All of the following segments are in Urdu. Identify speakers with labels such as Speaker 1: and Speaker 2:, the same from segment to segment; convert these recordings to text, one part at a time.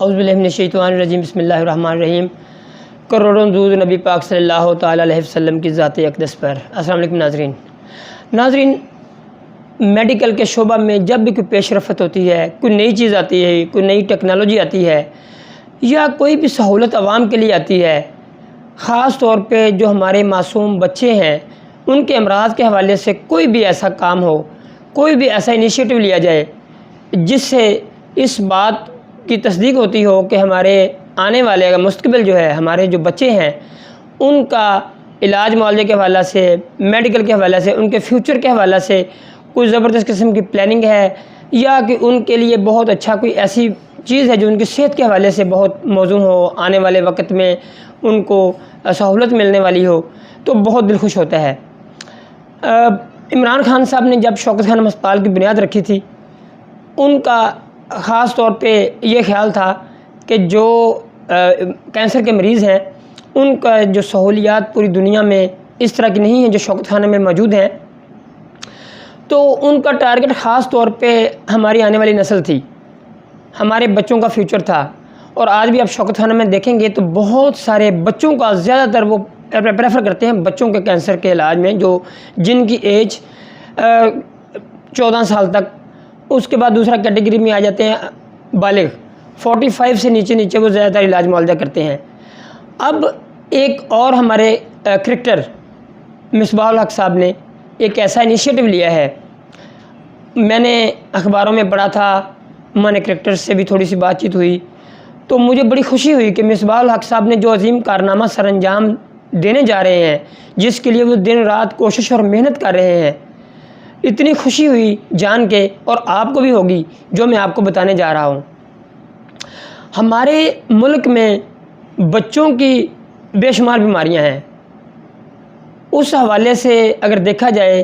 Speaker 1: اعوذ باللہ من الشیطان الرجیم بسم اللہ الرحمن الرحیم۔ کروڑوں درود نبی پاک صلی اللہ تعالیٰ علیہ وسلم کی ذات اقدس پر۔ السلام علیکم ناظرین، میڈیکل کے شعبہ میں جب بھی کوئی پیش رفت ہوتی ہے، کوئی نئی چیز آتی ہے، کوئی نئی ٹیکنالوجی آتی ہے یا کوئی بھی سہولت عوام کے لیے آتی ہے، خاص طور پہ جو ہمارے معصوم بچے ہیں ان کے امراض کے حوالے سے کوئی بھی ایسا کام ہو، کوئی بھی ایسا انیشیٹو لیا جائے جس سے اس بات کی تصدیق ہوتی ہو کہ ہمارے آنے والے مستقبل جو ہے، ہمارے جو بچے ہیں ان کا علاج معالجے کے حوالے سے، میڈیکل کے حوالے سے، ان کے فیوچر کے حوالے سے کوئی زبردست قسم کی پلاننگ ہے، یا کہ ان کے لیے بہت اچھا کوئی ایسی چیز ہے جو ان کی صحت کے حوالے سے بہت موزوں ہو، آنے والے وقت میں ان کو سہولت ملنے والی ہو، تو بہت دل خوش ہوتا ہے۔ عمران خان صاحب نے جب شوکت خانم ہسپتال کی بنیاد رکھی تھی، ان کا خاص طور پہ یہ خیال تھا کہ جو کینسر کے مریض ہیں ان کا جو سہولیات پوری دنیا میں اس طرح کی نہیں ہیں جو شوکت خانہ میں موجود ہیں، تو ان کا ٹارگٹ خاص طور پہ ہماری آنے والی نسل تھی، ہمارے بچوں کا فیوچر تھا۔ اور آج بھی آپ شوکت خانہ میں دیکھیں گے تو بہت سارے بچوں کا زیادہ تر وہ پریفر کرتے ہیں بچوں کے کینسر کے علاج میں، جن کی ایج 14 سال تک، اس کے بعد دوسرا کیٹیگری میں آ جاتے ہیں بالغ، 45 سے نیچے وہ زیادہ تر علاج معالجہ کرتے ہیں۔ اب ایک اور ہمارے کرکٹر مصباح الحق صاحب نے ایک ایسا انیشیٹو لیا ہے، میں نے اخباروں میں پڑھا تھا، میں نے کرکٹر سے بھی تھوڑی سی بات چیت ہوئی تو مجھے بڑی خوشی ہوئی کہ مصباح الحق صاحب نے جو عظیم کارنامہ سر انجام دینے جا رہے ہیں، جس کے لیے وہ دن رات کوشش اور محنت کر رہے ہیں، اتنی خوشی ہوئی جان کے، اور آپ کو بھی ہوگی جو میں آپ کو بتانے جا رہا ہوں۔ ہمارے ملک میں بچوں کی بے شمار بیماریاں ہیں، اس حوالے سے اگر دیکھا جائے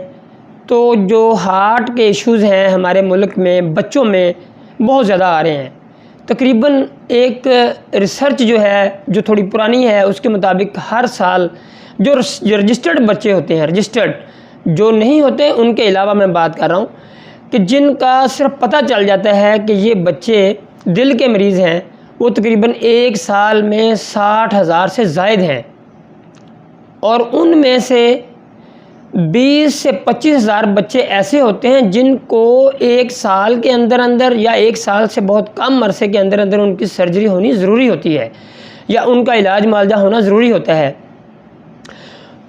Speaker 1: تو جو ہارٹ کے ایشوز ہیں ہمارے ملک میں بچوں میں بہت زیادہ آ رہے ہیں۔ تقریباً ایک ریسرچ جو ہے جو تھوڑی پرانی ہے، اس کے مطابق ہر سال جو رجسٹرڈ بچے ہوتے ہیں، رجسٹرڈ جو نہیں ہوتے ان کے علاوہ میں بات کر رہا ہوں، کہ جن کا صرف پتہ چل جاتا ہے کہ یہ بچے دل کے مریض ہیں، وہ تقریباً ایک سال میں 60,000 سے زائد ہیں، اور ان میں سے 20 سے 25,000 بچے ایسے ہوتے ہیں جن کو ایک سال کے اندر یا ایک سال سے بہت کم عرصے کے اندر ان کی سرجری ہونی ضروری ہوتی ہے، یا ان کا علاج معالجہ ہونا ضروری ہوتا ہے۔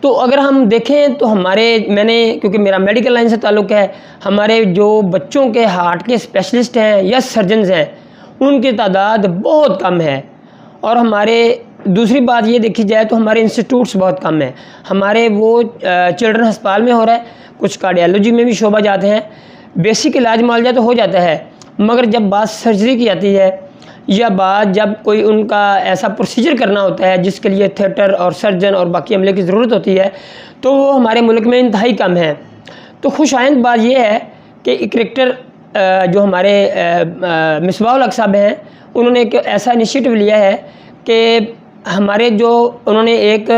Speaker 1: تو اگر ہم دیکھیں تو کیونکہ میرا میڈیکل لائن سے تعلق ہے، ہمارے جو بچوں کے ہارٹ کے اسپیشلسٹ ہیں یا سرجنز ہیں ان کی تعداد بہت کم ہے، اور ہمارے دوسری بات یہ دیکھی جائے تو ہمارے انسٹیٹیوٹس بہت کم ہیں۔ ہمارے وہ چلڈرن ہسپتال میں ہو رہا ہے، کچھ کارڈیالوجی میں بھی شعبہ جاتے ہیں، بیسک علاج معالجہ تو ہو جاتا ہے، مگر جب بات سرجری کی آتی ہے یا بات جب کوئی ان کا ایسا پروسیجر کرنا ہوتا ہے جس کے لیے تھیٹر اور سرجن اور باقی عملے کی ضرورت ہوتی ہے، تو وہ ہمارے ملک میں انتہائی کم ہے۔ تو خوش آئند بات یہ ہے کہ کرکٹر جو ہمارے مصباح الحق صاحب ہیں، انہوں نے ایک ایسا انیشیٹو لیا ہے کہ ہمارے انہوں نے ایک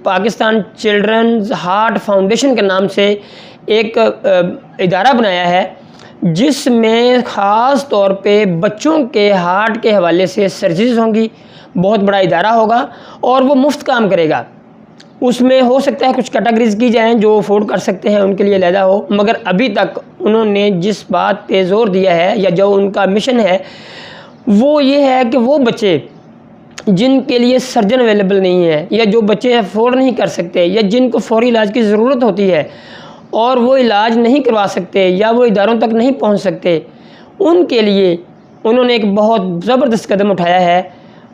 Speaker 1: پاکستان چلڈرنز ہارٹ فاؤنڈیشن کے نام سے ایک ادارہ بنایا ہے، جس میں خاص طور پہ بچوں کے ہارٹ کے حوالے سے سرجریز ہوں گی، بہت بڑا ادارہ ہوگا اور وہ مفت کام کرے گا۔ اس میں ہو سکتا ہے کچھ کیٹیگریز کی جائیں جو افورڈ کر سکتے ہیں، ان کے لیے علیحدہ ہو، مگر ابھی تک انہوں نے جس بات پہ زور دیا ہے یا جو ان کا مشن ہے وہ یہ ہے کہ وہ بچے جن کے لیے سرجن اویلیبل نہیں ہے، یا جو بچے افورڈ نہیں کر سکتے، یا جن کو فوری علاج کی ضرورت ہوتی ہے اور وہ علاج نہیں کروا سکتے یا وہ اداروں تک نہیں پہنچ سکتے، ان کے لیے انہوں نے ایک بہت زبردست قدم اٹھایا ہے،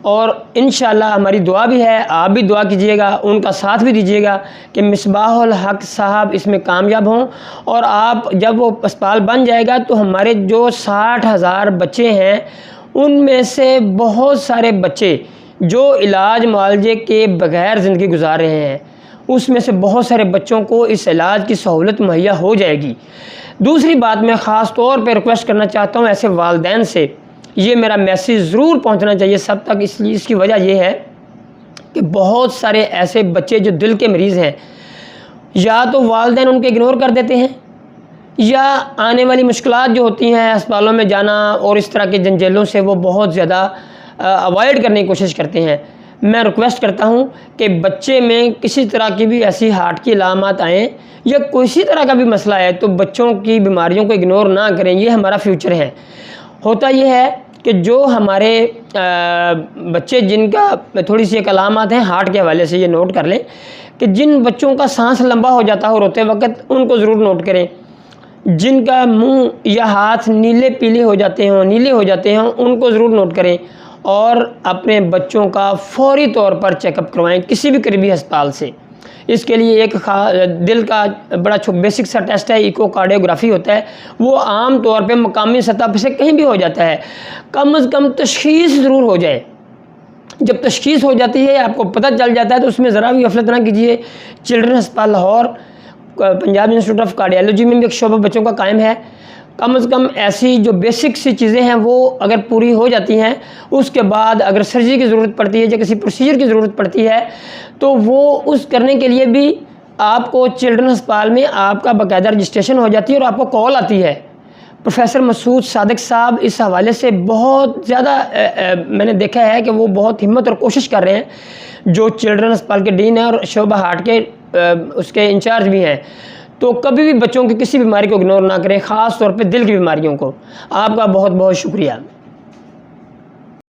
Speaker 1: اور انشاءاللہ ہماری دعا بھی ہے، آپ بھی دعا کیجئے گا، ان کا ساتھ بھی دیجئے گا کہ مصباح الحق صاحب اس میں کامیاب ہوں، اور آپ جب وہ اسپتال بن جائے گا تو ہمارے جو 60,000 بچے ہیں ان میں سے بہت سارے بچے جو علاج معالجے کے بغیر زندگی گزار رہے ہیں، اس میں سے بہت سارے بچوں کو اس علاج کی سہولت مہیا ہو جائے گی۔ دوسری بات میں خاص طور پہ ریکویسٹ کرنا چاہتا ہوں ایسے والدین سے، یہ میرا میسیج ضرور پہنچنا چاہیے سب تک، اس کی وجہ یہ ہے کہ بہت سارے ایسے بچے جو دل کے مریض ہیں، یا تو والدین ان کے اگنور کر دیتے ہیں، یا آنے والی مشکلات جو ہوتی ہیں اسپتالوں میں جانا اور اس طرح کے جنجالوں سے وہ بہت زیادہ اوائڈ کرنے کی کوشش کرتے ہیں. میں ریکویسٹ کرتا ہوں کہ بچے میں کسی طرح کی بھی ایسی ہارٹ کی علامات آئیں یا کسی طرح کا بھی مسئلہ ہے تو بچوں کی بیماریوں کو اگنور نہ کریں. یہ ہمارا فیوچر ہے. ہوتا یہ ہے کہ جو ہمارے بچے جن کا تھوڑی سی ایک علامات ہیں ہارٹ کے حوالے سے، یہ نوٹ کر لیں کہ جن بچوں کا سانس لمبا ہو جاتا ہو روتے وقت، ان کو ضرور نوٹ کریں. جن کا منہ یا ہاتھ نیلے ہو جاتے ہوں ان کو ضرور نوٹ کریں، اور اپنے بچوں کا فوری طور پر چیک اپ کروائیں کسی بھی قریبی ہسپتال سے. اس کے لیے ایک دل کا بڑا بیسک سا ٹیسٹ ہے، ایکو کارڈیوگرافی ہوتا ہے. وہ عام طور پہ مقامی سطح پہ سے کہیں بھی ہو جاتا ہے. کم از کم تشخیص ضرور ہو جائے. جب تشخیص ہو جاتی ہے، آپ کو پتہ چل جاتا ہے، تو اس میں ذرا بھی غفلت نہ کیجیے. چلڈرن ہسپتال Lahore, Punjab institute of cardiology میں بھی ایک شعبہ بچوں کا قائم ہے. کم از کم ایسی جو بیسک سی چیزیں ہیں وہ اگر پوری ہو جاتی ہیں، اس کے بعد اگر سرجری کی ضرورت پڑتی ہے یا کسی پروسیجر کی ضرورت پڑتی ہے تو وہ اس کرنے کے لیے بھی آپ کو چلڈرن ہسپتال میں آپ کا باقاعدہ رجسٹریشن ہو جاتی ہے اور آپ کو کال آتی ہے. پروفیسر مسعود صادق صاحب اس حوالے سے بہت زیادہ میں نے دیکھا ہے کہ وہ بہت ہمت اور کوشش کر رہے ہیں، جو چلڈرن ہسپتال کے ڈین ہیں اور شعبہ ہارٹ کے اس کے انچارج بھی ہیں. تو کبھی بھی بچوں کی کسی بیماری کو اگنور نہ کریں، خاص طور پہ دل کی بیماریوں کو. آپ کا بہت بہت شکریہ.